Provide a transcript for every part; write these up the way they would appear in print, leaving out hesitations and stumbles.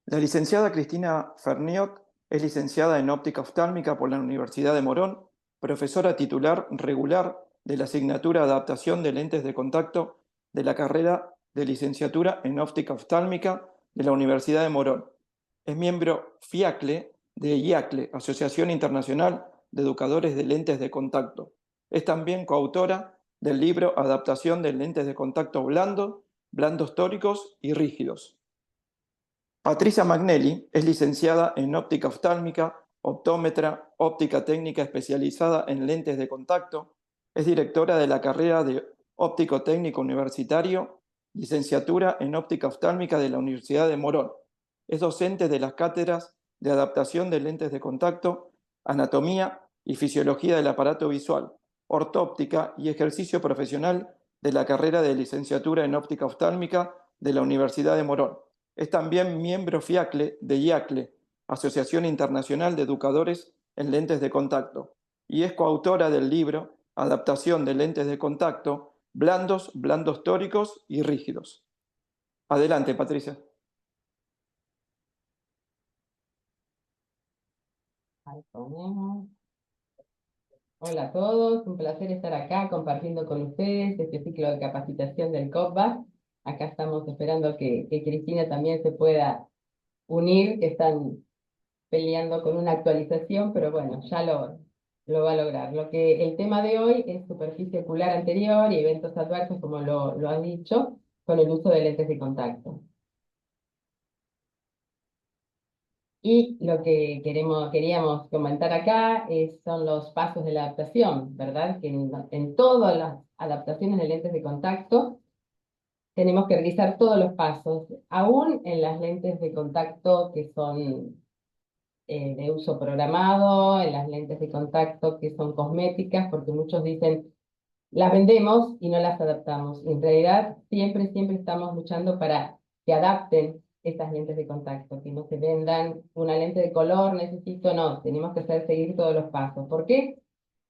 La licenciada Cristina Fernioc es licenciada en óptica oftálmica por la Universidad de Morón, profesora titular regular de la asignatura Adaptación de lentes de contacto de la carrera de licenciatura en óptica oftálmica de la Universidad de Morón. Es miembro FIACLE de IACLE, Asociación Internacional de Educadores de Lentes de Contacto. Es también coautora del libro Adaptación de lentes de contacto blandos tóricos y rígidos. Patricia Magnelli es licenciada en óptica oftálmica, optómetra, óptica técnica especializada en lentes de contacto, es directora de la carrera de óptico técnico universitario, licenciatura en óptica oftálmica de la Universidad de Morón. Es docente de las cátedras de adaptación de lentes de contacto, anatomía y fisiología del aparato visual, ortóptica y ejercicio profesional de la carrera de licenciatura en óptica oftálmica de la Universidad de Morón. Es también miembro FIACLE de IACLE, Asociación Internacional de Educadores en Lentes de Contacto, y es coautora del libro Adaptación de lentes de contacto, blandos tóricos y rígidos. Adelante, Patricia. Ahí ponemos. Hola a todos, un placer estar acá compartiendo con ustedes este ciclo de capacitación del COPVAC. Acá estamos esperando que Cristina también se pueda unir, que están peleando con una actualización, pero bueno, lo va a lograr. El tema de hoy es superficie ocular anterior y eventos adversos, como lo has dicho, con el uso de lentes de contacto. Y lo que queríamos comentar acá son los pasos de la adaptación, ¿verdad? Que en todas las adaptaciones de lentes de contacto tenemos que realizar todos los pasos, aún en las lentes de contacto que son de uso programado, en las lentes de contacto que son cosméticas, porque muchos dicen, las vendemos y no las adaptamos. Y en realidad, siempre estamos luchando para que adapten estas lentes de contacto, que no se vendan una lente de color, necesito, no, tenemos que seguir todos los pasos. ¿Por qué?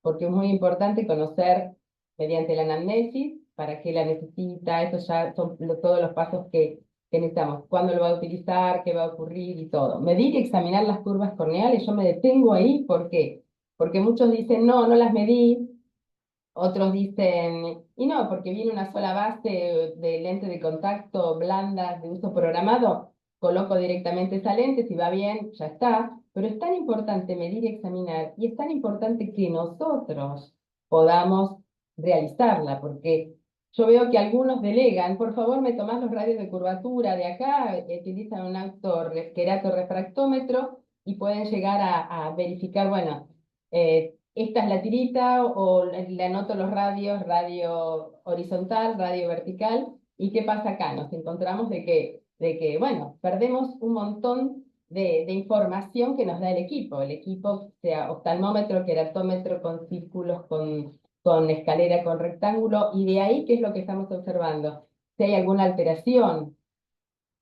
Porque es muy importante conocer mediante la anamnesis para qué la necesita, eso ya son todos los pasos que necesitamos, cuándo lo va a utilizar, qué va a ocurrir y todo. Medir y examinar las curvas corneales, yo me detengo ahí, ¿por qué? Porque muchos dicen, no las medí, otros dicen, y no, porque viene una sola base de lente de contacto blandas de uso programado, coloco directamente esa lente, si va bien, ya está. Pero es tan importante medir y examinar, y es tan importante que nosotros podamos realizarla, porque yo veo que algunos delegan, por favor, me tomás los radios de curvatura de acá, utilizan un queratorrefractómetro y pueden llegar a verificar, bueno, esta es la tirita o le anoto los radios, radio horizontal, radio vertical. ¿Y qué pasa acá? Nos encontramos de que bueno, perdemos un montón de información que nos da el equipo. El equipo, sea oftalmómetro, queratómetro, con círculos, con escalera, con rectángulo. Y de ahí, ¿qué es lo que estamos observando? Si hay alguna alteración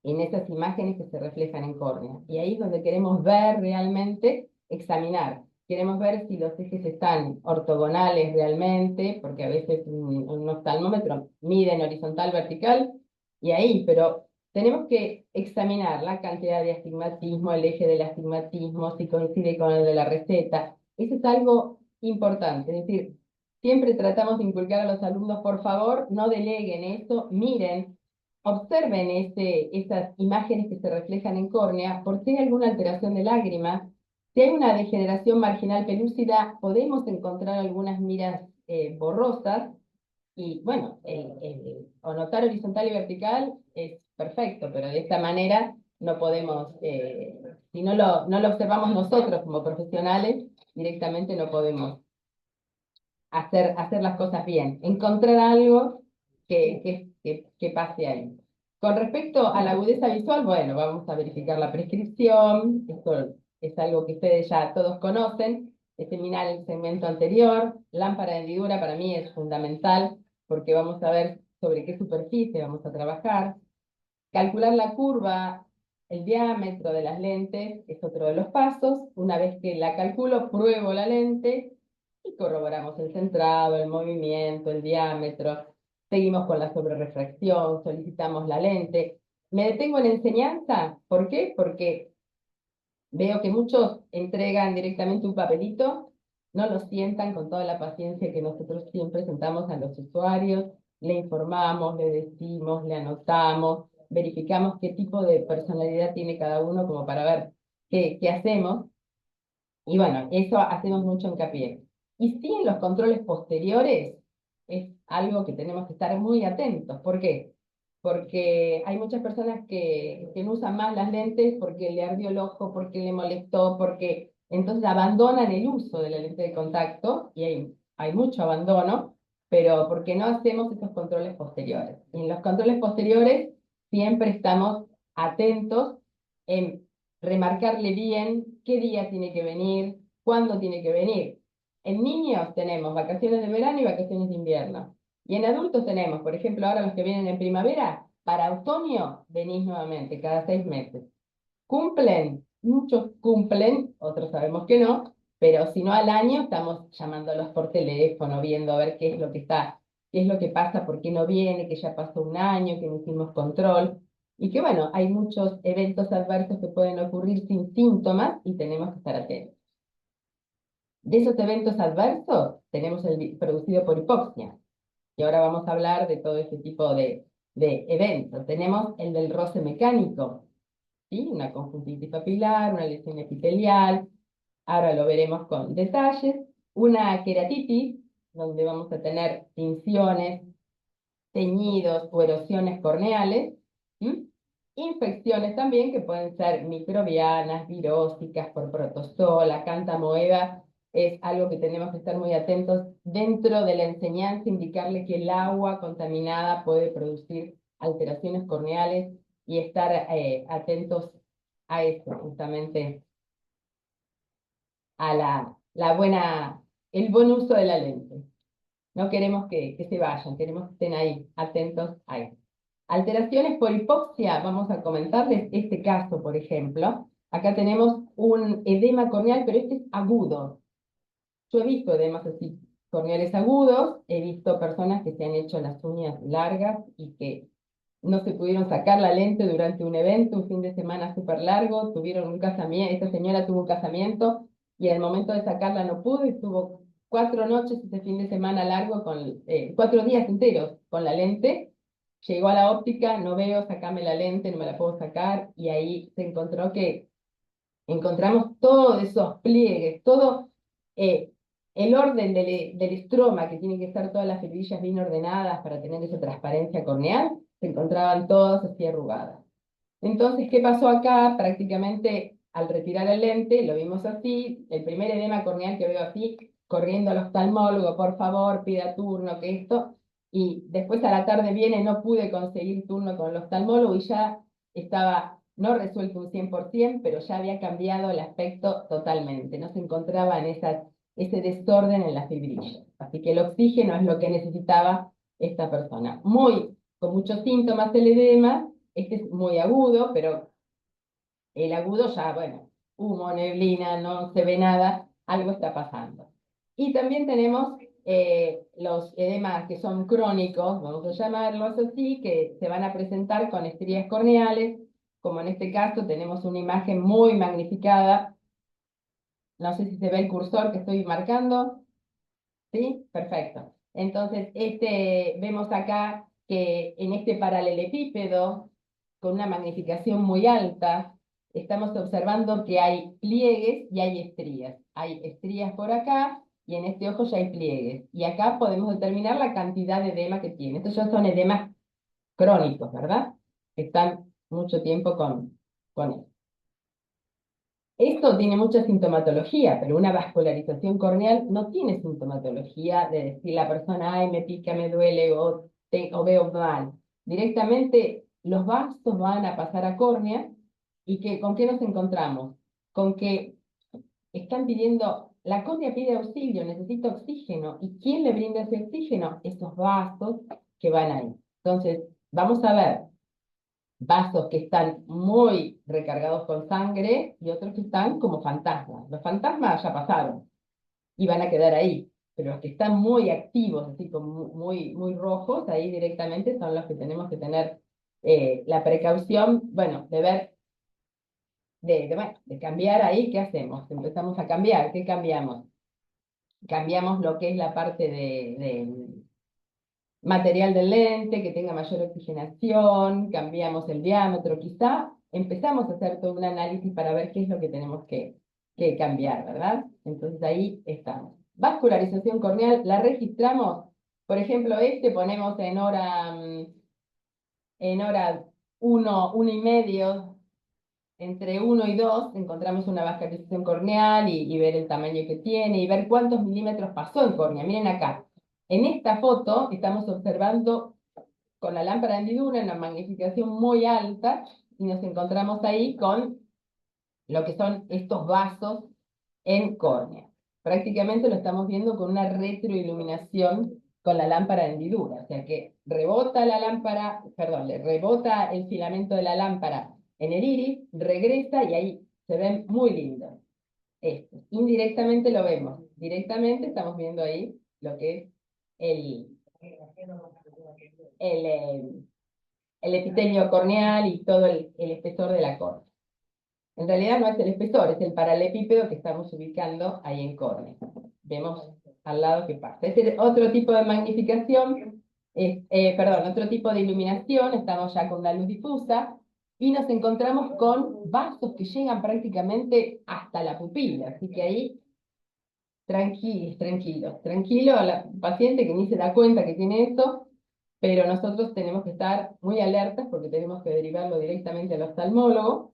en esas imágenes que se reflejan en córnea. Y ahí es donde queremos ver realmente, examinar. Queremos ver si los ejes están ortogonales realmente, porque a veces un oftalmómetro mide en horizontal, vertical, y ahí, pero tenemos que examinar la cantidad de astigmatismo, el eje del astigmatismo, si coincide con el de la receta. Eso es algo importante, es decir, siempre tratamos de inculcar a los alumnos, por favor, no deleguen eso, miren, observen esas imágenes que se reflejan en córnea, por si hay alguna alteración de lágrima. Si hay una degeneración marginal pelúcida, podemos encontrar algunas miras borrosas. Y bueno, o notar horizontal y vertical es perfecto, pero de esta manera no podemos, si no lo observamos nosotros como profesionales, directamente no podemos hacer las cosas bien, encontrar algo que pase ahí. Con respecto a la agudeza visual, bueno, vamos a verificar la prescripción, esto es algo que ustedes ya todos conocen, examinar el segmento anterior, lámpara de hendidura para mí es fundamental, porque vamos a ver sobre qué superficie vamos a trabajar, calcular la curva, el diámetro de las lentes es otro de los pasos. Una vez que la calculo, pruebo la lente y corroboramos el centrado, el movimiento, el diámetro. Seguimos con la sobrerefracción, solicitamos la lente. Me detengo en enseñanza. ¿Por qué? Porque veo que muchos entregan directamente un papelito, no lo sientan con toda la paciencia que nosotros siempre sentamos a los usuarios, le informamos, le decimos, le anotamos, verificamos qué tipo de personalidad tiene cada uno como para ver qué hacemos. Y bueno, eso hacemos mucho hincapié. Y sí, en los controles posteriores es algo que tenemos que estar muy atentos. ¿Por qué? Porque hay muchas personas que no usan más las lentes porque le ardió el ojo, porque le molestó, porque entonces abandonan el uso de la lente de contacto, y hay mucho abandono, pero porque no hacemos esos controles posteriores. Y en los controles posteriores siempre estamos atentos en remarcarle bien qué día tiene que venir, cuándo tiene que venir. En niños tenemos vacaciones de verano y vacaciones de invierno. Y en adultos tenemos, por ejemplo, ahora los que vienen en primavera, para otoño venís nuevamente, cada 6 meses. Cumplen, muchos cumplen, otros sabemos que no, pero si no al año estamos llamándolos por teléfono, viendo a ver qué es lo que está, qué es lo que pasa, por qué no viene, que ya pasó un año, que no hicimos control. Y que bueno, hay muchos eventos adversos que pueden ocurrir sin síntomas y tenemos que estar atentos. De esos eventos adversos tenemos el producido por hipoxia. Y ahora vamos a hablar de todo este tipo de eventos. Tenemos el del roce mecánico, ¿sí? Una conjuntivitis papilar, una lesión epitelial, ahora lo veremos con detalles. Una queratitis, donde vamos a tener tinciones, teñidos o erosiones corneales. ¿Sí? Infecciones también que pueden ser microbianas, virósicas por protozoa, cantamoeba. Es algo que tenemos que estar muy atentos dentro de la enseñanza, indicarle que el agua contaminada puede producir alteraciones corneales y estar atentos a eso, justamente a el buen uso de la lente. No queremos que se vayan, queremos que estén ahí, atentos a eso. Alteraciones por hipoxia, vamos a comentarles este caso, por ejemplo. Acá tenemos un edema corneal, pero este es agudo. Yo he visto edemas así, corneales agudos, he visto personas que se han hecho las uñas largas y que no se pudieron sacar la lente durante un evento, un fin de semana súper largo, tuvieron un casamiento, esta señora tuvo un casamiento y en el momento de sacarla no pudo y estuvo 4 noches ese fin de semana largo, 4 días enteros con la lente. Llegó a la óptica, no veo, sacame la lente, no me la puedo sacar, y ahí se encontró que encontramos todos esos pliegues, todo eh, el orden del estroma, que tiene que estar todas las fibrillas bien ordenadas para tener esa transparencia corneal, se encontraban todas así arrugadas. Entonces, ¿qué pasó acá? Prácticamente al retirar el lente, lo vimos así, el primer edema corneal que veo así, corriendo al oftalmólogo, por favor, pida turno, que esto, y después a la tarde viene, no pude conseguir turno con el oftalmólogo y ya estaba no resuelto un 100%, pero ya había cambiado el aspecto totalmente, no se encontraba en ese desorden en las fibrillas. Así que el oxígeno es lo que necesitaba esta persona. Con muchos síntomas el edema, este es muy agudo, pero el agudo ya, bueno, humo, neblina, no se ve nada, algo está pasando. Y también tenemos los edemas que son crónicos, vamos a llamarlos así, que se van a presentar con estrías corneales, como en este caso tenemos una imagen muy magnificada. No sé si se ve el cursor que estoy marcando. ¿Sí? Perfecto. Entonces, vemos acá que en este paralelepípedo, con una magnificación muy alta, estamos observando que hay pliegues y hay estrías. Hay estrías por acá y en este ojo ya hay pliegues. Y acá podemos determinar la cantidad de edema que tiene. Estos ya son edemas crónicos, ¿verdad? Están mucho tiempo con él. Esto tiene mucha sintomatología, pero una vascularización corneal no tiene sintomatología de decir la persona, ay, me pica, me duele o veo mal. Directamente los vasos van a pasar a córnea y ¿con qué nos encontramos? Con que están pidiendo, la córnea pide auxilio, necesita oxígeno. ¿Y quién le brinda ese oxígeno? Esos vasos que van ahí. Entonces, vamos a ver vasos que están muy recargados con sangre y otros que están como fantasmas. Los fantasmas ya pasaron y van a quedar ahí, pero los que están muy activos, así como muy, muy rojos, ahí directamente son los que tenemos que tener la precaución, bueno, de ver, bueno, de cambiar ahí, ¿qué hacemos? Empezamos a cambiar, ¿qué cambiamos? Cambiamos lo que es la parte de material del lente, que tenga mayor oxigenación, cambiamos el diámetro, quizá empezamos a hacer todo un análisis para ver qué es lo que tenemos que cambiar, ¿verdad? Entonces ahí estamos. Vascularización corneal, la registramos, por ejemplo, ponemos en hora 1, 1 y medio, entre 1 y 2, encontramos una vascularización corneal y ver el tamaño que tiene y ver cuántos milímetros pasó en córnea. Miren acá, en esta foto estamos observando con la lámpara de hendidura en una magnificación muy alta y nos encontramos ahí con lo que son estos vasos en córnea. Prácticamente lo estamos viendo con una retroiluminación con la lámpara de hendidura, o sea que rebota la lámpara, perdón, le rebota el filamento de la lámpara en el iris, regresa y ahí se ven muy lindos. Indirectamente lo vemos, directamente estamos viendo ahí lo que es el, el, eh, el epitelio corneal y todo el espesor de la córnea. En realidad no es el espesor, es el paralepípedo que estamos ubicando ahí en córnea. Vemos al lado que pasa. Este es otro tipo de magnificación, perdón, otro tipo de iluminación, estamos ya con la luz difusa, y nos encontramos con vasos que llegan prácticamente hasta la pupila, así que ahí tranquilo a la paciente que ni se da cuenta que tiene esto, pero nosotros tenemos que estar muy alertas porque tenemos que derivarlo directamente al oftalmólogo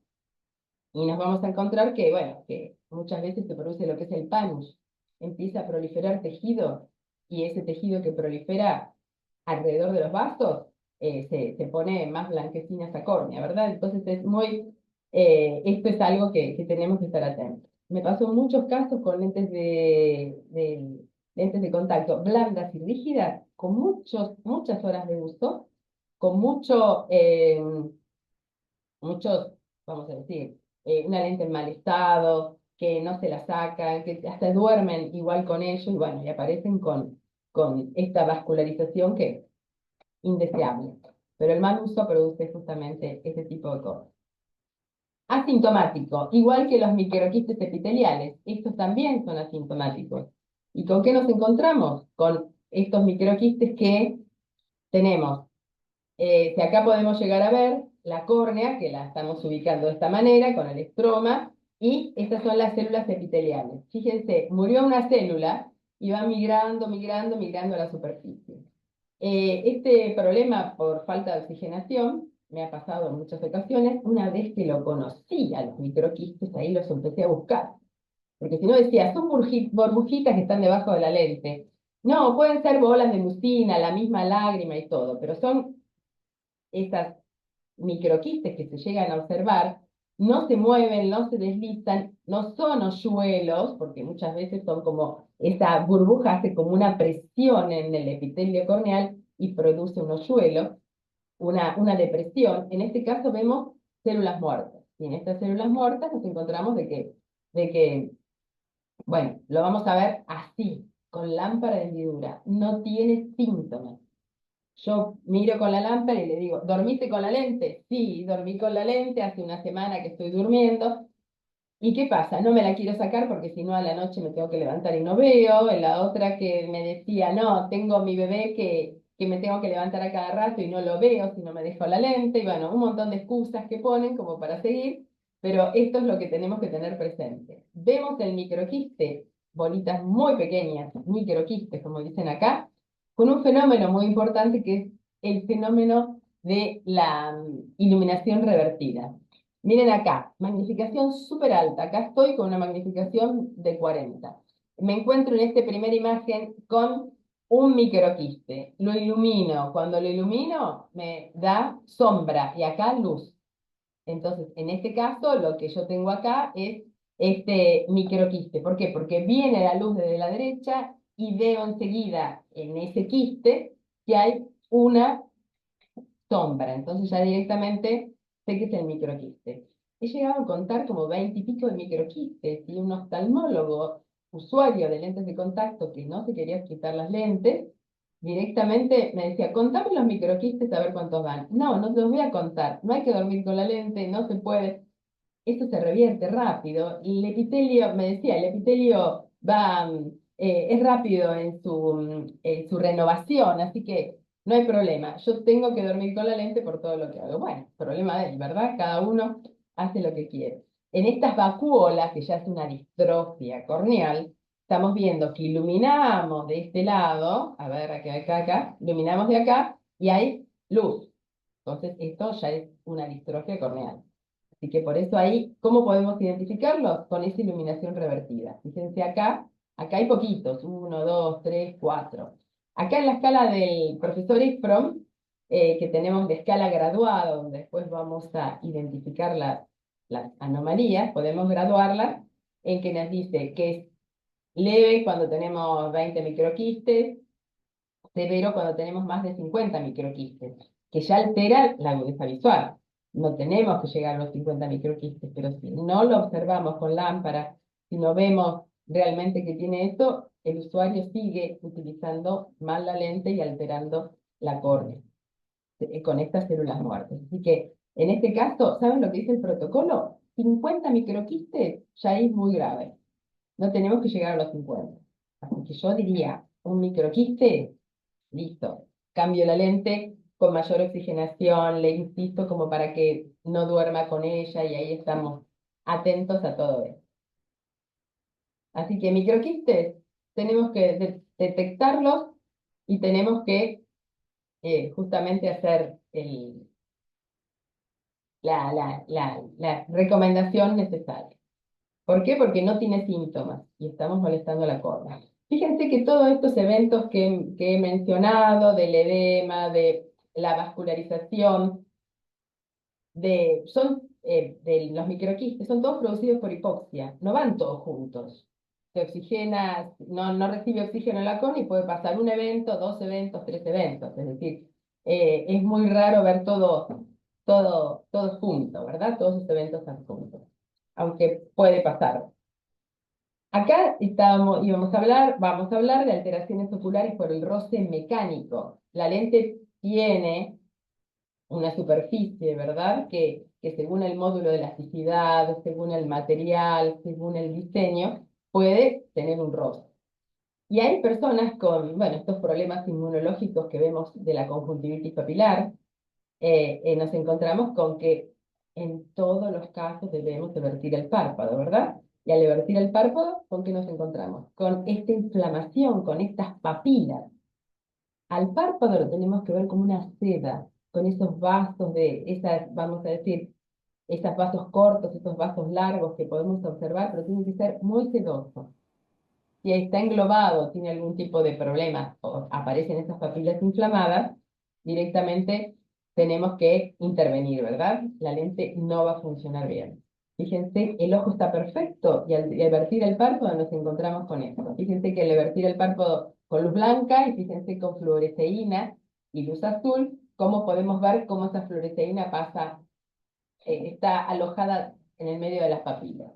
y nos vamos a encontrar que, bueno, que muchas veces se produce lo que es el panus. Empieza a proliferar tejido y ese tejido que prolifera alrededor de los vasos se pone más blanquecina esa córnea, ¿verdad? Entonces esto es algo que tenemos que estar atentos. Me pasó muchos casos con lentes de contacto blandas y rígidas, con muchas horas de uso, con muchos, vamos a decir, una lente en mal estado, que no se la sacan, que hasta duermen igual con ellos, y bueno, y aparecen con esta vascularización que es indeseable. Pero el mal uso produce justamente este tipo de cosas. Asintomático, igual que los microquistes epiteliales, estos también son asintomáticos. ¿Y con qué nos encontramos? Con estos microquistes que tenemos. Si acá podemos llegar a ver la córnea, que la estamos ubicando de esta manera, con el estroma, y estas son las células epiteliales. Fíjense, murió una célula y va migrando a la superficie. Este problema por falta de oxigenación me ha pasado en muchas ocasiones. Una vez que lo conocí a los microquistes, ahí los empecé a buscar. Porque si no decía, son burbujitas que están debajo de la lente. No, pueden ser bolas de mucina, la misma lágrima y todo, pero son esas microquistes que se llegan a observar, no se mueven, no se deslizan, no son hoyuelos, porque muchas veces son como, esa burbuja hace como una presión en el epitelio corneal y produce un hoyuelo, una depresión. En este caso vemos células muertas. Y en estas células muertas nos encontramos de que, bueno, lo vamos a ver así, con lámpara de hendidura. No tiene síntomas. Yo miro con la lámpara y le digo, ¿dormiste con la lente? Sí, dormí con la lente, hace una semana que estoy durmiendo. ¿Y qué pasa? No me la quiero sacar porque si no a la noche me tengo que levantar y no veo. En la otra que me decía, no, tengo mi bebé que me tengo que levantar a cada rato y no lo veo si no me dejo la lente. Y bueno, un montón de excusas que ponen como para seguir, pero esto es lo que tenemos que tener presente. Vemos el microquiste, bolitas muy pequeñas, microquistes, como dicen acá, con un fenómeno muy importante que es el fenómeno de la iluminación revertida. Miren acá, magnificación súper alta. Acá estoy con una magnificación de 40. Me encuentro en esta primera imagen con un microquiste. Lo ilumino. Cuando lo ilumino me da sombra y acá luz. Entonces, en este caso, lo que yo tengo acá es este microquiste. ¿Por qué? Porque viene la luz desde la derecha y veo enseguida en ese quiste que hay una sombra. Entonces ya directamente sé que es el microquiste. He llegado a contar como 20 y pico de microquistes y un oftalmólogo, usuario de lentes de contacto que no se quería quitar las lentes, directamente me decía, contame los microquistes a ver cuántos dan. No, no te los voy a contar. No hay que dormir con la lente, no se puede. Esto se revierte rápido. El epitelio, me decía, el epitelio va, es rápido en su renovación, así que no hay problema. Yo tengo que dormir con la lente por todo lo que hago. Bueno, problema de él, ¿verdad? Cada uno hace lo que quiere. En estas vacuolas, que ya es una distrofia corneal, estamos viendo que iluminamos de este lado, a ver, acá, iluminamos de acá y hay luz. Entonces, esto ya es una distrofia corneal. Así que por eso ahí, ¿cómo podemos identificarlos? Con esa iluminación revertida. Fíjense acá hay poquitos, uno, dos, tres, cuatro. Acá en la escala del profesor Ekstrom, que tenemos de escala graduada, donde después vamos a identificar las anomalías, podemos graduarlas en que nos dice que es leve cuando tenemos 20 microquistes, severo cuando tenemos más de 50 microquistes, que ya altera la agudeza visual. No tenemos que llegar a los 50 microquistes, pero si no lo observamos con lámpara, si no vemos realmente que tiene esto, el usuario sigue utilizando mal la lente y alterando la córnea con estas células muertas. Así que en este caso, ¿saben lo que dice el protocolo? 50 microquistes ya es muy grave. No tenemos que llegar a los 50. Así que yo diría, un microquiste, listo. Cambio la lente con mayor oxigenación, le insisto como para que no duerma con ella y ahí estamos atentos a todo esto. Así que microquistes, tenemos que detectarlos y tenemos que justamente hacer la recomendación necesaria. ¿Por qué? Porque no tiene síntomas y estamos molestando la córnea. Fíjense que todos estos eventos que he mencionado, del edema, de la vascularización, de los microquistes, son todos producidos por hipoxia, no van todos juntos. Se oxigena, no recibe oxígeno en la córnea y puede pasar un evento, dos eventos, tres eventos. Es decir, es muy raro ver todo junto, ¿verdad? Todos esos eventos juntos, aunque puede pasar. Acá vamos a hablar de alteraciones oculares por el roce mecánico. La lente tiene una superficie, ¿verdad? Que según el módulo de elasticidad, según el material, según el diseño, puede tener un roce. Y hay personas con, bueno, estos problemas inmunológicos que vemos de la conjuntivitis papilar, nos encontramos con que en todos los casos debemos evertir el párpado, ¿verdad? Y al evertir el párpado, ¿con qué nos encontramos? Con esta inflamación, con estas papilas. Al párpado lo tenemos que ver como una seda, con esos vasos esas, vamos a decir, esos vasos cortos, esos vasos largos que podemos observar, pero tienen que ser muy sedosos. Si está englobado, tiene algún tipo de problema o aparecen esas papilas inflamadas, directamente tenemos que intervenir, ¿verdad? La lente no va a funcionar bien. Fíjense, el ojo está perfecto y al vertir el párpado nos encontramos con esto. Fíjense que al vertir el párpado con luz blanca y fíjense con fluoresceína y luz azul, cómo podemos ver cómo esa fluoresceína pasa, está alojada en el medio de las papilas.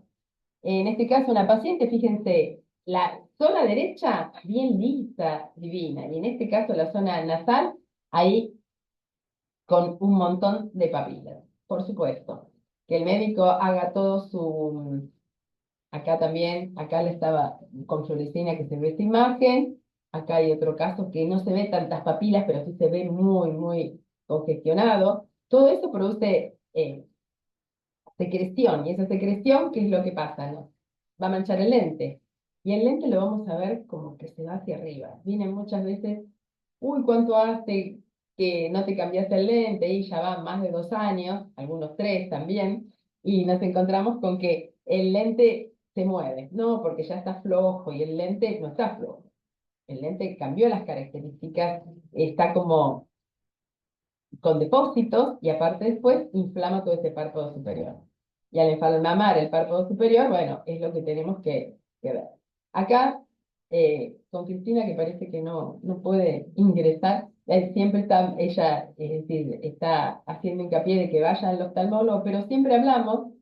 En este caso, una paciente, fíjense, la zona derecha, bien lisa, divina, y en este caso la zona nasal, ahí con un montón de papilas. Por supuesto, que el médico haga todo su... Acá también, acá le estaba con fluoresceína que se ve esta imagen, acá hay otro caso que no se ve tantas papilas, pero sí se ve muy, muy congestionado. Todo eso produce secreción, y esa secreción, ¿qué es lo que pasa? ¿No? Va a manchar el lente, y el lente lo vamos a ver como que se va hacia arriba. Vienen muchas veces, uy, ¿cuánto hace que no te cambiaste el lente? Y ya van más de 2 años, algunos 3 también, y nos encontramos con que el lente se mueve, no, porque ya está flojo, y el lente no está flojo. El lente cambió las características, está como con depósitos y aparte después inflama todo ese párpado superior. Y al inflamar el párpado superior, bueno, es lo que tenemos que ver. Acá, con Cristina, que parece que no puede ingresar, siempre está, ella, es decir, está haciendo hincapié de que vaya al oftalmólogo, pero siempre hablamos,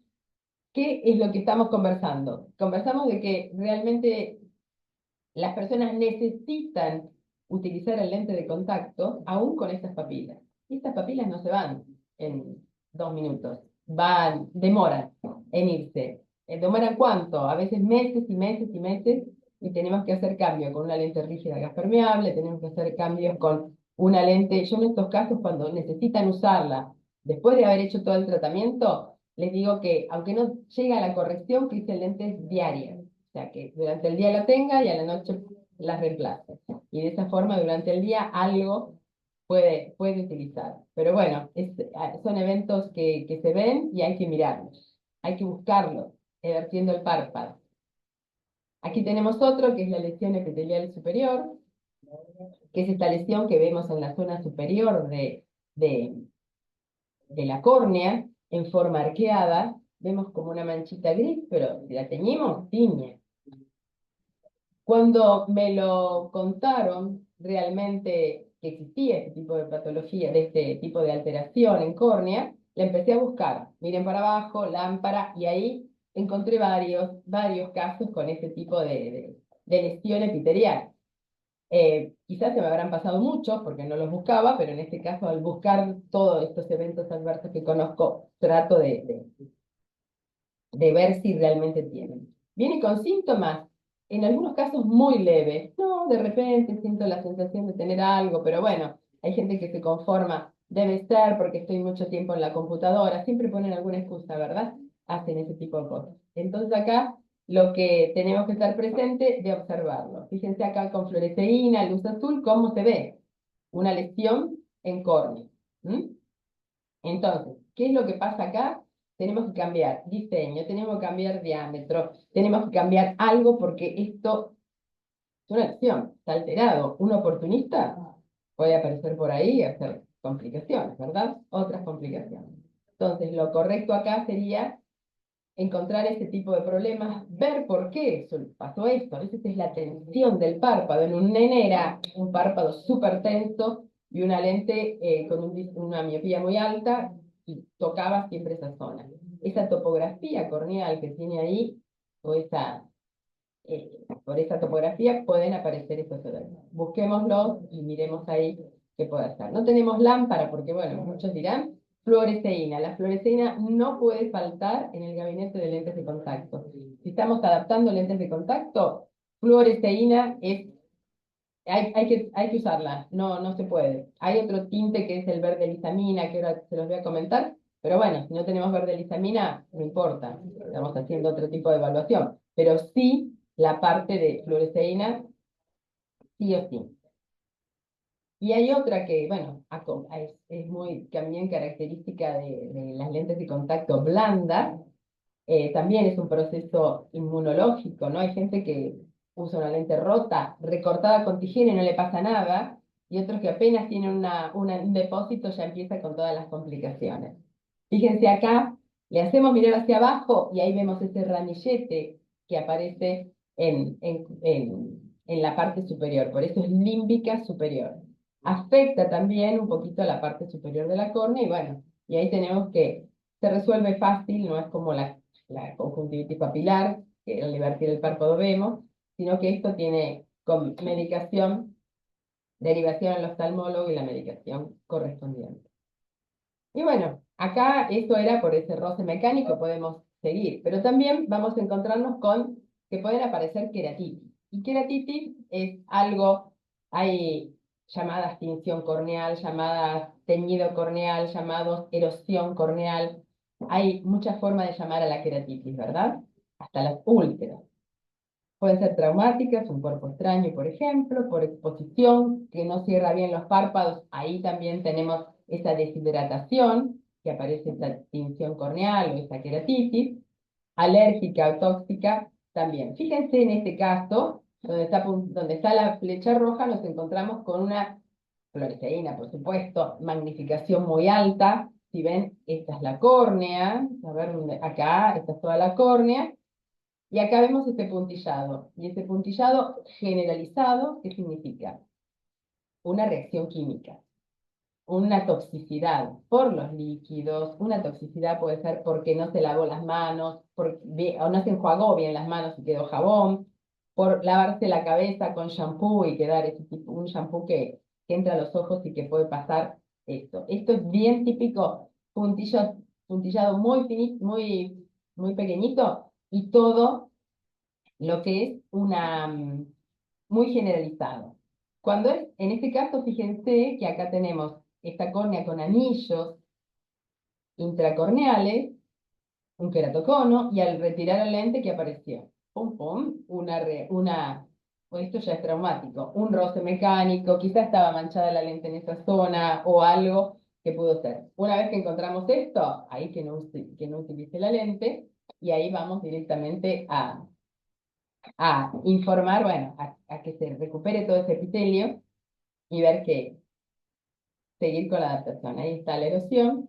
¿qué es lo que estamos conversando? Conversamos de que realmente las personas necesitan utilizar el lente de contacto aún con estas papilas. Y estas papilas no se van en 2 minutos, demoran en irse. ¿Demoran cuánto? A veces meses y meses y meses, y tenemos que hacer cambios con una lente rígida gas permeable, tenemos que hacer cambios con una lente. Yo en estos casos, cuando necesitan usarla, después de haber hecho todo el tratamiento, les digo que, aunque no llegue a la corrección, que usen lentes diarias. O sea, que durante el día la tenga y a la noche las reemplace. Y de esa forma, durante el día, algo puede utilizar. Pero bueno, son eventos que se ven y hay que mirarlos. Hay que buscarlos, vertiendo el párpado. Aquí tenemos otro, que es la lesión epitelial superior, que es esta lesión que vemos en la zona superior de, de la córnea, en forma arqueada. Vemos como una manchita gris, pero si la teñimos, tiñe. Cuando me lo contaron realmente que existía este tipo de patología, de este tipo de alteración en córnea, la empecé a buscar. Miren para abajo, lámpara, y ahí encontré varios casos con este tipo de lesión epitelial. Quizás se me habrán pasado muchos porque no los buscaba, pero en este caso, al buscar todos estos eventos adversos que conozco, trato de ver si realmente tienen. Viene con síntomas, en algunos casos muy leves. No, de repente siento la sensación de tener algo, pero bueno, hay gente que se conforma. Debe ser porque estoy mucho tiempo en la computadora. Siempre ponen alguna excusa, ¿verdad? Hacen ese tipo de cosas. Entonces acá lo que tenemos que estar presente de observarlo. Fíjense acá con fluoresceína, luz azul, cómo se ve. Una lesión en córnea. ¿Mm? Entonces, ¿qué es lo que pasa acá? Tenemos que cambiar diseño, tenemos que cambiar diámetro, tenemos que cambiar algo porque esto es una acción, está alterado. Un oportunista puede aparecer por ahí y hacer complicaciones, ¿verdad? Otras complicaciones. Entonces, lo correcto acá sería encontrar ese tipo de problemas, ver por qué pasó esto. A veces es la tensión del párpado. En un nene era un párpado súper tenso y una lente con una miopía muy alta y tocaba siempre esa zona. Esa topografía corneal que tiene ahí, o por esa topografía pueden aparecer estos eventos. Busquémoslos y miremos ahí qué puede hacer. No tenemos lámpara porque, bueno, muchos dirán, fluoresceína. La fluoresceína no puede faltar en el gabinete de lentes de contacto. Si estamos adaptando lentes de contacto, fluoresceína hay que usarla, no se puede. Hay otro tinte que es el verde lisamina, que ahora se los voy a comentar, pero bueno, si no tenemos verde lisamina, no importa, estamos haciendo otro tipo de evaluación, pero sí la parte de fluoresceína, sí o sí. Y hay otra que, bueno, es muy también característica de las lentes de contacto blandas. También es un proceso inmunológico, ¿no? Hay gente que usa una lente rota, recortada con tijera y no le pasa nada, y otros que apenas tienen un depósito ya empieza con todas las complicaciones. Fíjense acá, le hacemos mirar hacia abajo y ahí vemos ese ramillete que aparece en la parte superior, por eso es límbica superior. Afecta también un poquito a la parte superior de la córnea y bueno, y ahí tenemos que se resuelve fácil, no es como la conjuntivitis papilar, que al invertir el párpado vemos, sino que esto tiene con medicación, derivación al oftalmólogo y la medicación correspondiente. Y bueno, acá esto era por ese roce mecánico, podemos seguir, pero también vamos a encontrarnos con que pueden aparecer queratitis. Y queratitis es algo, hay llamadas tinción corneal, llamadas teñido corneal, llamados erosión corneal. Hay muchas formas de llamar a la queratitis, ¿verdad? Hasta las úlceras. Pueden ser traumáticas, un cuerpo extraño, por ejemplo, por exposición, que no cierra bien los párpados, ahí también tenemos esa deshidratación, que aparece esa tinción corneal o esa queratitis, alérgica o tóxica también. Fíjense en este caso, donde está la flecha roja, nos encontramos con una fluoresceína, por supuesto, magnificación muy alta. Si ven, esta es la córnea, a ver, acá, esta es toda la córnea, y acá vemos este puntillado, y ese puntillado generalizado, ¿qué significa? Una reacción química, una toxicidad por los líquidos, una toxicidad puede ser porque no se lavó las manos, o no se enjuagó bien las manos y quedó jabón, por lavarse la cabeza con shampoo y quedar ese tipo, un shampoo que entra a los ojos y que puede pasar esto. Esto es bien típico, puntillado muy finito, muy pequeñito, y todo lo que es muy generalizado. En este caso, fíjense que acá tenemos esta córnea con anillos intracorneales, un queratocono, y al retirar el lente, ¿qué apareció? Pum, pum, o esto ya es traumático, un roce mecánico, quizá estaba manchada la lente en esa zona, o algo que pudo ser. Una vez que encontramos esto, ahí que no utilice la lente, y ahí vamos directamente a informar, bueno, a que se recupere todo ese epitelio y ver que seguir con la adaptación. Ahí está la erosión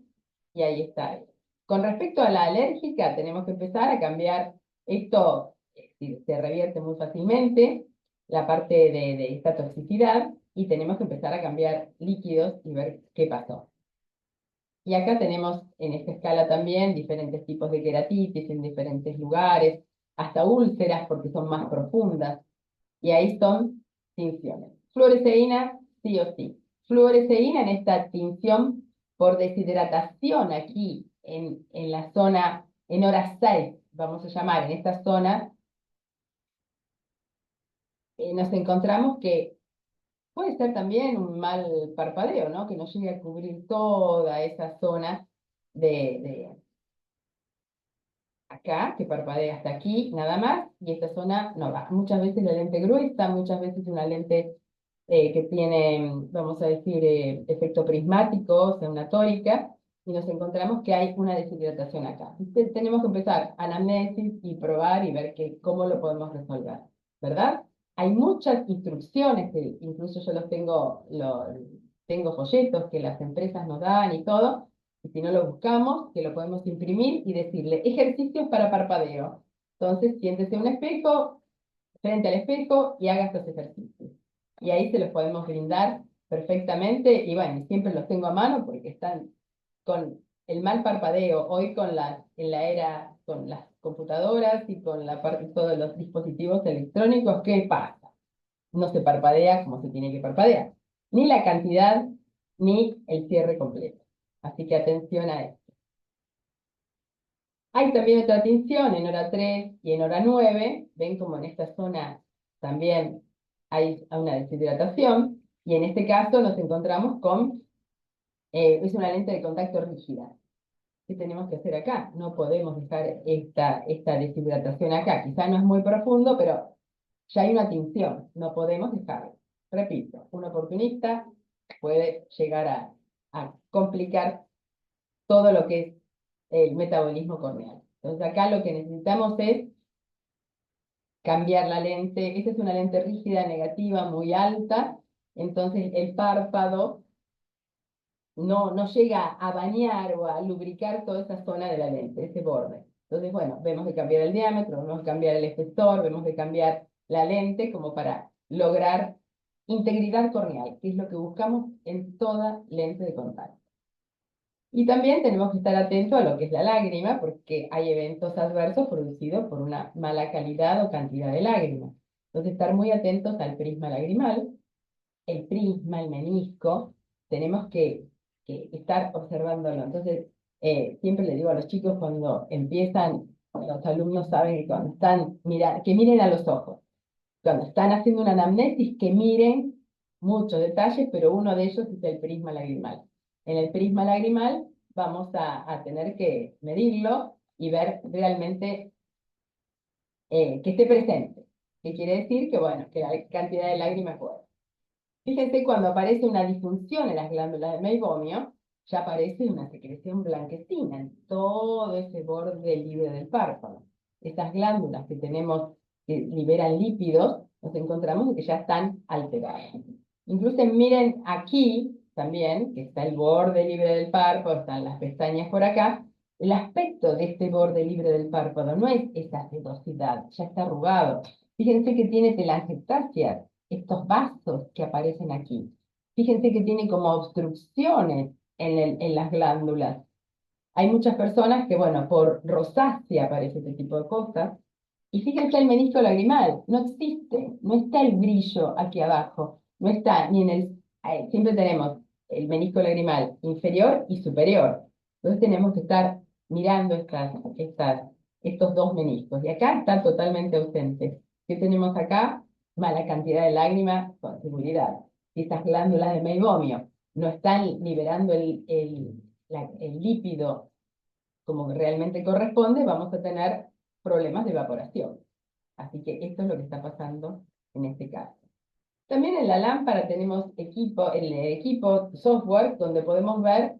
y ahí está. Con respecto a la alérgica, tenemos que empezar a cambiar esto, es decir, se revierte muy fácilmente la parte de esta toxicidad y tenemos que empezar a cambiar líquidos y ver qué pasó. Y acá tenemos en esta escala también diferentes tipos de queratitis en diferentes lugares, hasta úlceras porque son más profundas. Y ahí son tinciones. Fluoresceína, sí o sí. Fluoresceína en esta tinción por deshidratación aquí en la zona, en hora 6, vamos a llamar, en esta zona, nos encontramos que puede ser también un mal parpadeo, ¿no? Que no llegue a cubrir toda esa zona de acá, que parpadea hasta aquí, nada más, y esta zona no va. Muchas veces la lente gruesa, muchas veces una lente que tiene, vamos a decir, efecto prismático, o sea, una tórica, y nos encontramos que hay una deshidratación acá. Tenemos que empezar anamnesis y probar y ver cómo lo podemos resolver, ¿verdad? Hay muchas instrucciones que incluso yo tengo folletos que las empresas nos dan y todo, y si no lo buscamos, que lo podemos imprimir y decirle ejercicios para parpadeo. Entonces, siéntese en un espejo, frente al espejo y haga estos ejercicios. Y ahí se los podemos brindar perfectamente. Y bueno, siempre los tengo a mano porque están con el mal parpadeo. Hoy en la era con las computadoras y con la parte de todos los dispositivos electrónicos, ¿qué pasa? No se parpadea como se tiene que parpadear. Ni la cantidad, ni el cierre completo. Así que atención a esto. Hay también otra tinción en hora 3 y en hora 9. Ven como en esta zona también hay una deshidratación. Y en este caso nos encontramos con, es una lente de contacto rígida. ¿Qué tenemos que hacer acá? No podemos dejar esta deshidratación acá. Quizá no es muy profundo, pero ya hay una tinción. No podemos dejarlo. Repito, un oportunista puede llegar a complicar todo lo que es el metabolismo corneal. Entonces acá lo que necesitamos es cambiar la lente. Esta es una lente rígida negativa muy alta, entonces el párpado no llega a bañar o a lubricar toda esa zona de la lente, ese borde. Entonces, bueno, vemos de cambiar el diámetro, vemos de cambiar el espesor, vemos de cambiar la lente como para lograr integridad corneal, que es lo que buscamos en toda lente de contacto. Y también tenemos que estar atentos a lo que es la lágrima, porque hay eventos adversos producidos por una mala calidad o cantidad de lágrimas. Entonces, estar muy atentos al prisma lagrimal, el prisma, el menisco, tenemos que estar observándolo. Entonces, siempre le digo a los chicos cuando empiezan, los alumnos saben que cuando están, que miren a los ojos. Cuando están haciendo una anamnesis, que miren muchos detalles, pero uno de ellos es el prisma lagrimal. En el prisma lagrimal vamos a tener que medirlo y ver realmente que esté presente. ¿Qué quiere decir? Que, bueno, que la cantidad de lágrimas es buena. Fíjense, cuando aparece una disfunción en las glándulas de meibomio, ya aparece una secreción blanquecina en todo ese borde libre del párpado. Estas glándulas que tenemos que liberan lípidos, nos encontramos que ya están alteradas. Incluso miren aquí también, que está el borde libre del párpado, están las pestañas por acá. El aspecto de este borde libre del párpado no es esa sedosidad, ya está arrugado. Fíjense que tiene telangiectasias, estos vasos que aparecen aquí. Fíjense que tiene como obstrucciones en las glándulas. Hay muchas personas que, bueno, por rosácea aparece este tipo de cosas, Y fíjense el menisco lagrimal, no existe, no está el brillo aquí abajo, no está ni en el, siempre tenemos el menisco lagrimal inferior y superior. Entonces tenemos que estar mirando estos dos meniscos. Y acá está totalmente ausente. ¿Qué tenemos acá? Mala cantidad de lágrimas, con seguridad. Estas glándulas de meibomio no están liberando el lípido como realmente corresponde, vamos a tener problemas de evaporación. Así que esto es lo que está pasando en este caso. También en la lámpara tenemos el equipo software donde podemos ver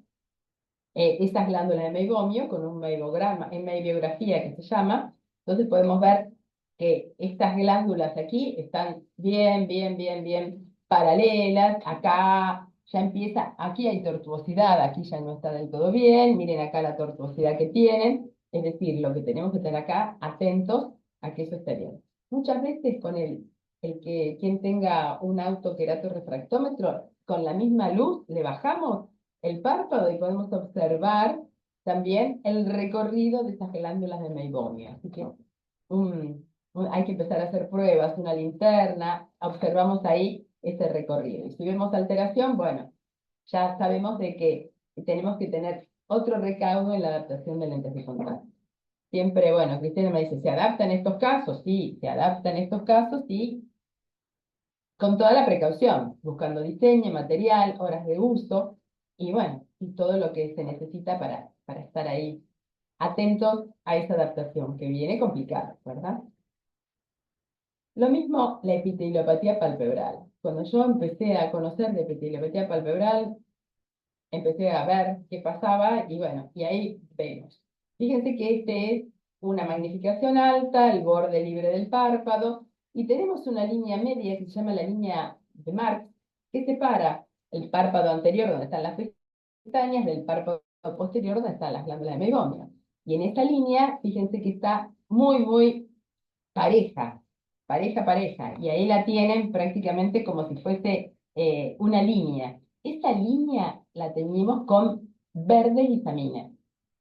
estas glándulas de meibomio con un meibograma, en meibiografía que se llama. Entonces podemos ver que estas glándulas aquí están bien paralelas. Acá ya empieza, aquí hay tortuosidad, aquí ya no está del todo bien. Miren acá la tortuosidad que tienen. Es decir, lo que tenemos que estar acá atentos a que eso esté bien. Muchas veces con quien tenga un autoquerato refractómetro, con la misma luz le bajamos el párpado y podemos observar también el recorrido de esas glándulas de meibomio. Así que hay que empezar a hacer pruebas, una linterna, observamos ahí ese recorrido. Y si vemos alteración, bueno, ya sabemos de que tenemos que tener otro recaudo en la adaptación de lentes de contacto. Siempre, bueno, Cristina me dice, ¿se adapta en estos casos? Sí, se adapta en estos casos y con toda la precaución, buscando diseño, material, horas de uso y bueno, y todo lo que se necesita para estar ahí atentos a esa adaptación que viene complicada, ¿verdad? Lo mismo la epiteliopatía palpebral. Cuando yo empecé a conocer de epiteliopatía palpebral, empecé a ver qué pasaba y bueno, y ahí vemos. Fíjense que este es una magnificación alta, el borde libre del párpado, y tenemos una línea media que se llama la línea de Marx, que separa el párpado anterior, donde están las pestañas, del párpado posterior, donde están las glándulas de meibomio. Y en esta línea, fíjense que está muy pareja, pareja, y ahí la tienen prácticamente como si fuese una línea. Esa línea la teníamos con verde lisamina.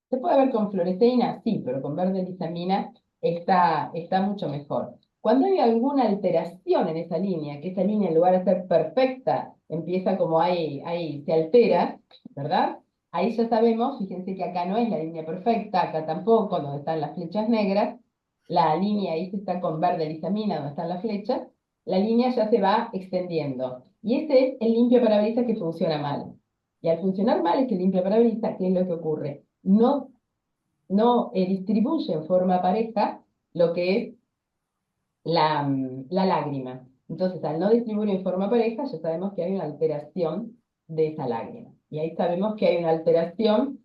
¿Se puede ver con fluoresceína? Sí, pero con verde lisamina está mucho mejor. Cuando hay alguna alteración en esa línea, que esa línea en lugar de ser perfecta, empieza como ahí se altera, ¿verdad? Ahí ya sabemos, fíjense que acá no es la línea perfecta, acá tampoco, donde están las flechas negras, la línea ahí se está con verde lisamina, donde están las flechas, la línea ya se va extendiendo. Y ese es el limpio parabrisas que funciona mal. Y al funcionar mal este limpio parabrisas, ¿qué es lo que ocurre? No distribuye en forma pareja lo que es la lágrima. Entonces, al no distribuir en forma pareja, ya sabemos que hay una alteración de esa lágrima. Y ahí sabemos que hay una alteración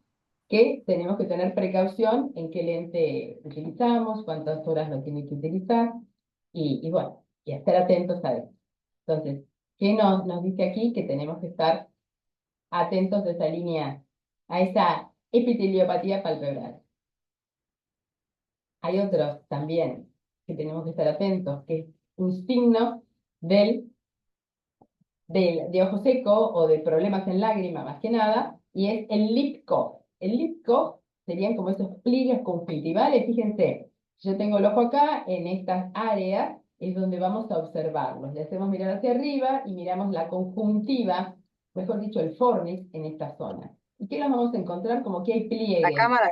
que tenemos que tener precaución en qué lente utilizamos, cuántas horas lo tiene que utilizar, y bueno, y estar atentos a eso. Entonces, ¿qué nos dice aquí? Que tenemos que estar atentos a esa línea, a esa epiteliopatía palpebral. Hay otros también que tenemos que estar atentos, que es un signo de ojo seco o de problemas en lágrima más que nada, y es el lip cough. El lip cough serían como esos pliegues conjuntivales. Fíjense, yo tengo el ojo acá, en estas áreas es donde vamos a observarlos. Le hacemos mirar hacia arriba y miramos la conjuntiva, mejor dicho, el fornix en esta zona. ¿Y qué nos vamos a encontrar? Como que hay La pliegues cámara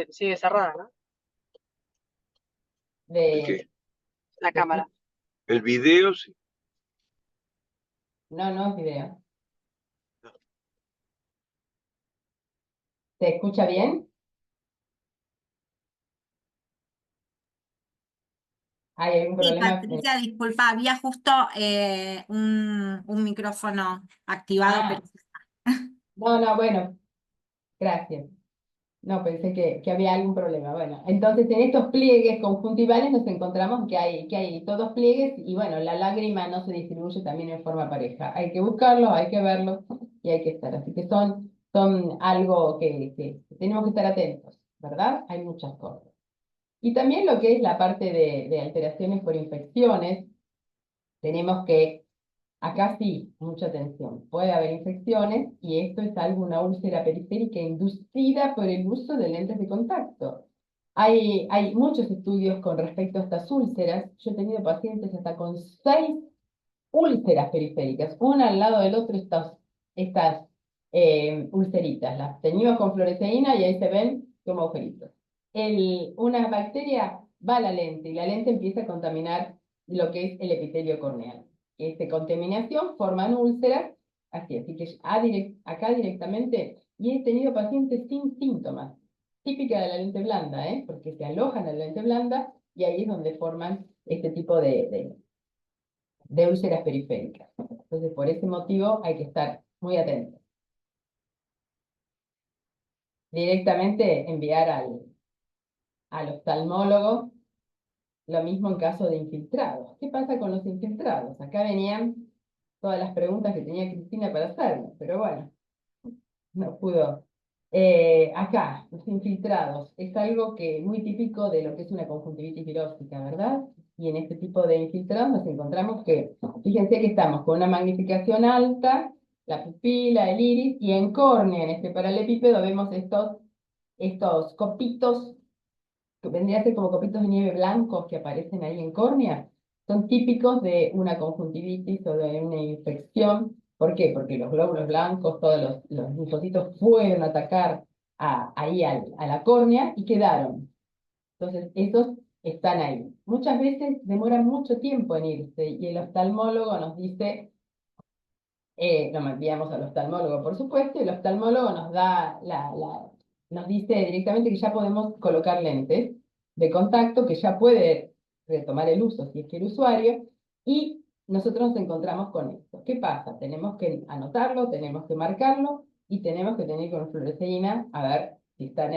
sigue cerrada, ¿no? ¿El de, qué? La de... cámara. El video, sí. No, no es video. ¿Se escucha bien? ¿Hay algún Sí, problema? Patricia, disculpa, había justo un micrófono activado, pero No, bueno, gracias. No, pensé que había algún problema. Bueno, entonces en estos pliegues conjuntivales nos encontramos que hay todos pliegues y bueno, la lágrima no se distribuye también en forma pareja. Hay que buscarlos, hay que verlos y hay que estar. Así que son algo que tenemos que estar atentos, ¿verdad? Hay muchas cosas. Y también lo que es la parte de alteraciones por infecciones, tenemos que acá sí, mucha atención. Puede haber infecciones y esto es una úlcera periférica inducida por el uso de lentes de contacto. Hay muchos estudios con respecto a estas úlceras. Yo he tenido pacientes hasta con 6 úlceras periféricas, una al lado del otro, estas ulceritas. Las teñimos con fluoresceína y ahí se ven como agujeritos. Una bacteria va a la lente y la lente empieza a contaminar lo que es el epitelio corneal. Esta contaminación forman úlceras, así que acá directamente, y he tenido pacientes sin síntomas, típica de la lente blanda, porque se alojan en la lente blanda y ahí es donde forman este tipo de úlceras periféricas. Entonces, por ese motivo hay que estar muy atentos. Directamente enviar al oftalmólogo, lo mismo en caso de infiltrados. ¿Qué pasa con los infiltrados? Acá venían todas las preguntas que tenía Cristina para hacerme, pero bueno, no pudo. Acá, los infiltrados, es algo que muy típico de lo que es una conjuntivitis virósica, ¿verdad? Y en este tipo de infiltrados nos encontramos que, fíjense que estamos con una magnificación alta, la pupila, el iris, y en córnea, en este paralelepípedo, vemos estos copitos, que vendrían a ser como copitos de nieve blancos que aparecen ahí en córnea. Son típicos de una conjuntivitis o de una infección. ¿Por qué? Porque los glóbulos blancos, todos los linfocitos fueron a atacar ahí a la córnea y quedaron. Entonces, esos están ahí. Muchas veces demoran mucho tiempo en irse y el oftalmólogo nos dice, nos enviamos al oftalmólogo, por supuesto, y el oftalmólogo nos da nos dice directamente que ya podemos colocar lentes de contacto, que ya puede retomar el uso si es que el usuario, y nosotros nos encontramos con esto. ¿Qué pasa? Tenemos que anotarlo, tenemos que marcarlo, y tenemos que tener con fluoresceína a ver si están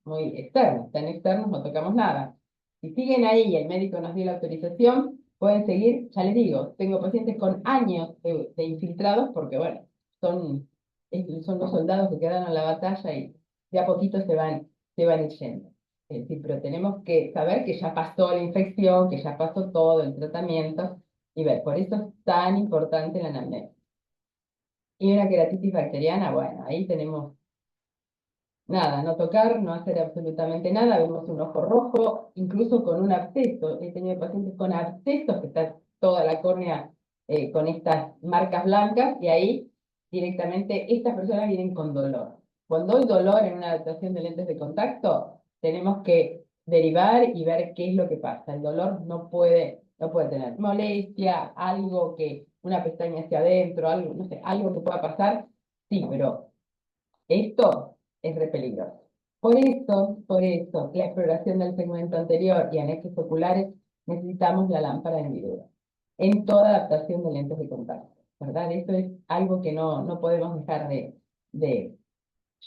muy externos. Están externos, no tocamos nada. Si siguen ahí y el médico nos dio la autorización, pueden seguir, ya les digo, tengo pacientes con años de infiltrados porque, bueno, son los soldados que quedaron en la batalla y de a poquito se van yendo. Es decir, pero tenemos que saber que ya pasó la infección, que ya pasó todo el tratamiento y ver, por eso es tan importante la anamnesis. Y una queratitis bacteriana, bueno, ahí tenemos nada, no tocar, no hacer absolutamente nada, vemos un ojo rojo, incluso con un absceso. He tenido pacientes con abscesos, que está toda la córnea con estas marcas blancas, y ahí directamente estas personas vienen con dolor. Cuando hay dolor en una adaptación de lentes de contacto, tenemos que derivar y ver qué es lo que pasa. El dolor no puede tener molestia, algo que, una pestaña hacia adentro, algo, no sé, algo que pueda pasar, sí, pero esto es re peligroso. Por eso, la exploración del segmento anterior y anexos oculares, necesitamos la lámpara de hendidura en toda adaptación de lentes de contacto, ¿verdad? Esto es algo que no podemos dejar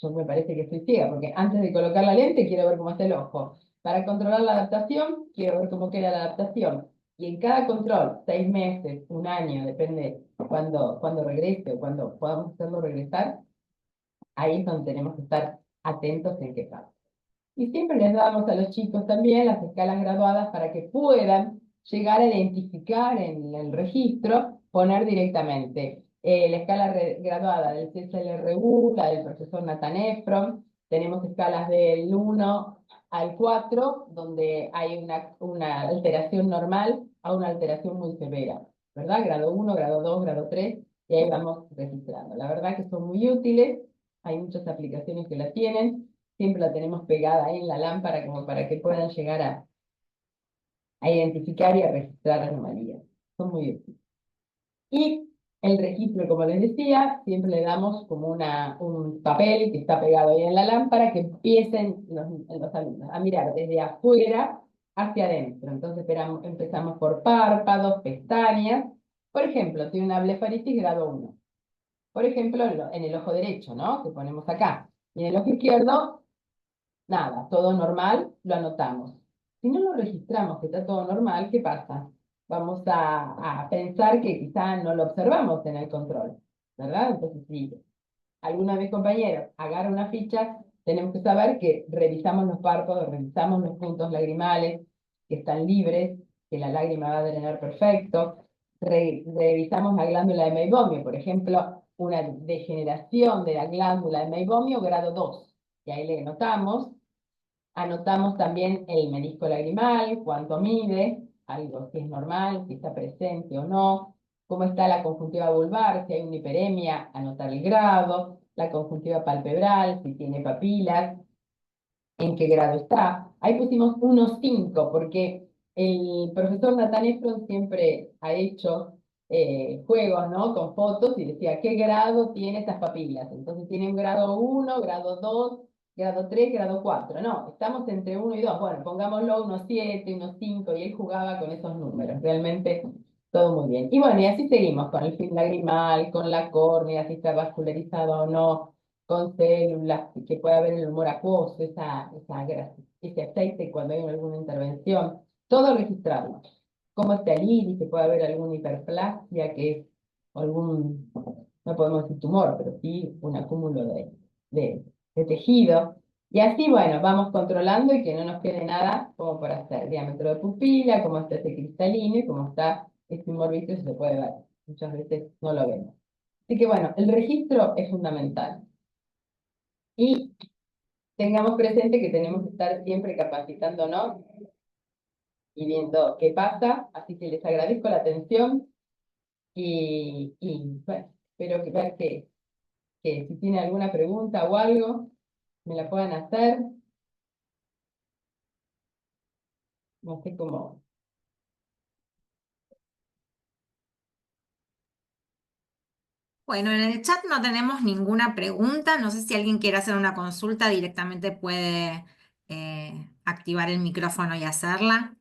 yo me parece que estoy ciega, porque antes de colocar la lente quiero ver cómo está el ojo. Para controlar la adaptación, quiero ver cómo queda la adaptación. Y en cada control, 6 meses, un año, depende cuando regrese o cuando podamos hacerlo regresar, ahí es donde tenemos que estar atentos en qué pasa. Y siempre les damos a los chicos también las escalas graduadas para que puedan llegar a identificar en el registro, poner directamente la escala graduada del CSLRU, la del profesor Nathan Efron. Tenemos escalas del 1 al 4, donde hay una alteración normal a una alteración muy severa, ¿verdad? Grado 1, grado 2, grado 3, y ahí vamos registrando. La verdad que son muy útiles, hay muchas aplicaciones que la tienen. Siempre la tenemos pegada ahí en la lámpara como para que puedan llegar a identificar y a registrar anomalías. Son muy útiles. Y el registro, como les decía, siempre le damos como un papel que está pegado ahí en la lámpara, que empiecen los alumnos a mirar desde afuera hacia adentro. Entonces empezamos por párpados, pestañas. Por ejemplo, tiene una blefaritis grado 1. Por ejemplo, en el ojo derecho, ¿no? Que ponemos acá. Y en el ojo izquierdo, nada, todo normal, lo anotamos. Si no lo registramos que está todo normal, ¿qué pasa? Vamos a pensar que quizá no lo observamos en el control, ¿verdad? Entonces, si alguna vez, compañeros, agarra una ficha, tenemos que saber que revisamos los párpados, revisamos los puntos lagrimales, que están libres, que la lágrima va a drenar perfecto. Revisamos la glándula de Meibomio, por ejemplo, una degeneración de la glándula de Meibomio grado 2. Y ahí le notamos Anotamos también el menisco lagrimal, cuánto mide, algo si es normal, si está presente o no, cómo está la conjuntiva vulvar, si hay una hiperemia, anotar el grado, la conjuntiva palpebral, si tiene papilas, en qué grado está. Ahí pusimos unos 5, porque el profesor Nathan Efron siempre ha hecho juegos, ¿no? Con fotos y decía, ¿qué grado tiene estas papilas? Entonces tiene un grado 1, grado 2, grado 3, grado 4. No, estamos entre 1 y 2. Bueno, pongámoslo unos 7, unos 5, y él jugaba con esos números. Realmente todo muy bien. Y bueno, y así seguimos con el film lagrimal, con la córnea, si está vascularizada o no, con células, que puede haber el humor acuoso, ese aceite cuando hay alguna intervención, todo registrarlo. Cómo está el iris, que puede haber alguna hiperplasia, que es algún, no podemos decir tumor, pero sí un acúmulo de tejido. Y así, bueno, vamos controlando y que no nos quede nada como para hacer diámetro de pupila, cómo está ese cristalino y cómo está este humor vítreo, se puede ver. Muchas veces no lo vemos. Así que bueno, el registro es fundamental. Y tengamos presente que tenemos que estar siempre capacitándonos y viendo qué pasa, así que les agradezco la atención y bueno, espero ver que si tienen alguna pregunta o algo, me la puedan hacer. No sé cómo. Bueno, en el chat no tenemos ninguna pregunta. No sé si alguien quiere hacer una consulta, directamente puede activar el micrófono y hacerla.